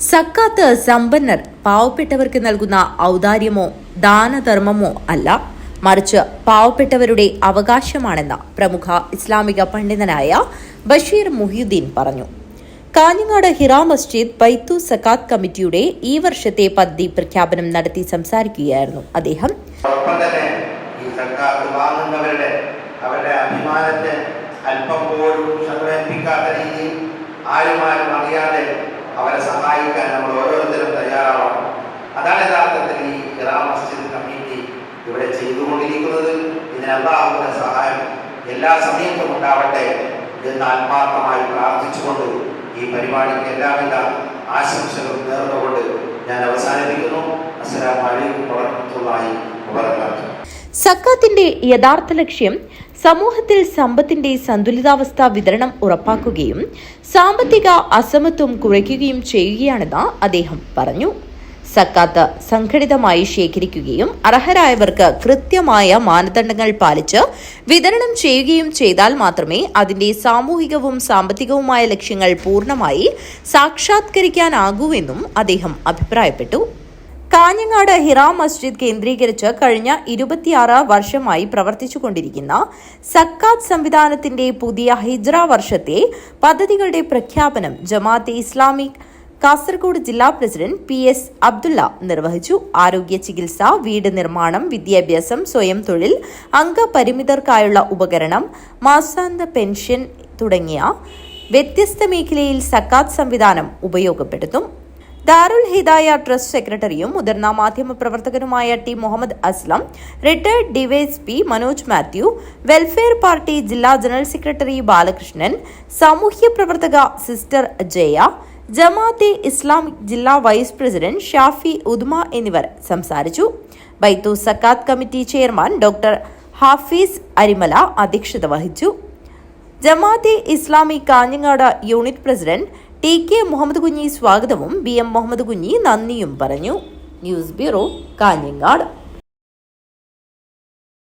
സക്കാത്ത് സമ്പന്നർ പാവപ്പെട്ടവർക്ക് നൽകുന്ന ഔദാര്യമോ ദാനധർമ്മമോ അല്ല, മറിച്ച് പാവപ്പെട്ടവരുടെ അവകാശമാണെന്ന് പ്രമുഖ ഇസ്ലാമിക പണ്ഡിതനായ ബഷീർ മുഹിയുദ്ദീൻ പറഞ്ഞു. കാഞ്ഞങ്ങാട് ഹിറ മസ്ജിദ് ബൈത്തു സക്കാത്ത് കമ്മിറ്റിയുടെ ഈ വർഷത്തെ പദ്ധതി പ്രഖ്യാപനം നടത്തി സംസാരിക്കുകയായിരുന്നു അദ്ദേഹം. അവരുടെ അഭിമാനത്തെ അല്പം പോലും സംഗ്രഹിക്കാത്ത രീതിയിൽ ആരും അറിയാതെ അവരെ സഹായിക്കാൻ നമ്മൾ ഓരോരുത്തരും തയ്യാറാവണം. അതാണ് യഥാർത്ഥത്തിൽ ഈ ഹിറ മസ്ജിദ് കമ്മിറ്റി ഇവിടെ ചെയ്തുകൊണ്ടിരിക്കുന്നത്. ഇതിന് അല്ലാഹുവിന്റെ സഹായം എല്ലാ സമയത്തും ഉണ്ടാവട്ടെ എന്ന് ആത്മാർത്ഥമായി പ്രാർത്ഥിച്ചുകൊണ്ട് ഈ പരിപാടിക്ക് എല്ലാവിധ ആശംസകളും നേർന്നുകൊണ്ട് ഞാൻ അവസാനിപ്പിക്കുന്നു. അസ്സലാമു അലൈക്കും വറഹ്മത്തുള്ളാഹി വബറകാതുഹു. സക്കാത്തിന്റെ യഥാർത്ഥ ലക്ഷ്യം സമൂഹത്തിൽ സമ്പത്തിന്റെ സന്തുലിതാവസ്ഥ വിതരണം ഉറപ്പാക്കുകയും സാമ്പത്തിക അസമത്വം കുറയ്ക്കുകയും ചെയ്യുകയാണെന്ന് അദ്ദേഹം പറഞ്ഞു. സക്കാത്ത് സംഘടിതമായി ശേഖരിക്കുകയും അർഹരായവർക്ക് കൃത്യമായ മാനദണ്ഡങ്ങൾ പാലിച്ച് വിതരണം ചെയ്യുകയും ചെയ്താൽ മാത്രമേ അതിന്റെ സാമൂഹികവും സാമ്പത്തികവുമായ ലക്ഷ്യങ്ങൾ പൂർണ്ണമായി സാക്ഷാത്കരിക്കാനാകൂവെന്നും അദ്ദേഹം അഭിപ്രായപ്പെട്ടു. കാഞ്ഞങ്ങാട് ഹിറ മസ്ജിദ് കേന്ദ്രീകരിച്ച് കഴിഞ്ഞ 26 വർഷമായി പ്രവർത്തിച്ചുകൊണ്ടിരിക്കുന്ന സക്കാത്ത് സംവിധാനത്തിന്റെ പുതിയ ഹിജ്റ വർഷത്തെ പദ്ധതികളുടെ പ്രഖ്യാപനം ജമാഅത്തെ ഇസ്ലാമി കാസർഗോഡ് ജില്ലാ പ്രസിഡന്റ് PS അബ്ദുള്ള നിർവഹിച്ചു. ആരോഗ്യ ചികിത്സ, വീട് നിർമ്മാണം, വിദ്യാഭ്യാസം, സ്വയം തൊഴിൽ, അംഗപരിമിതർക്കായുള്ള ഉപകരണം, മാസാന്ത പെൻഷൻ തുടങ്ങിയ വ്യത്യസ്ത മേഖലയിൽ സക്കാത്ത് സംവിധാനം ഉപയോഗപ്പെടുത്തും. ദാറുൽ ഹിദായ ട്രസ്റ്റ് സെക്രട്ടറിയും മുതിർന്ന മാധ്യമ പ്രവർത്തകനുമായ T Muhammad Aslam, retired DYSP Manoj Mathew, welfare party ജില്ലാ ജനറൽ സെക്രട്ടറി ബാലകൃഷ്ണൻ, സാമൂഹ്യ പ്രവർത്തക സിസ്റ്റർ ജയ, ജമാഅത്തെ ഇസ്ലാമിക് ജില്ലാ വൈസ് പ്രസിഡന്റ് ഷാഫി ഉദ്മ എന്നിവർ സംസാരിച്ചു. Baithu Zakat committee chairman doctor Hafeez Arimala അധ്യക്ഷത വഹിച്ചു. Jamaate Islami Kanhangad unit president TK Muhammad Kunhi സ്വാഗതവും BM മുഹമ്മദ് കുഞ്ഞി നന്ദിയും പറഞ്ഞു. News bureau, Kanhangad.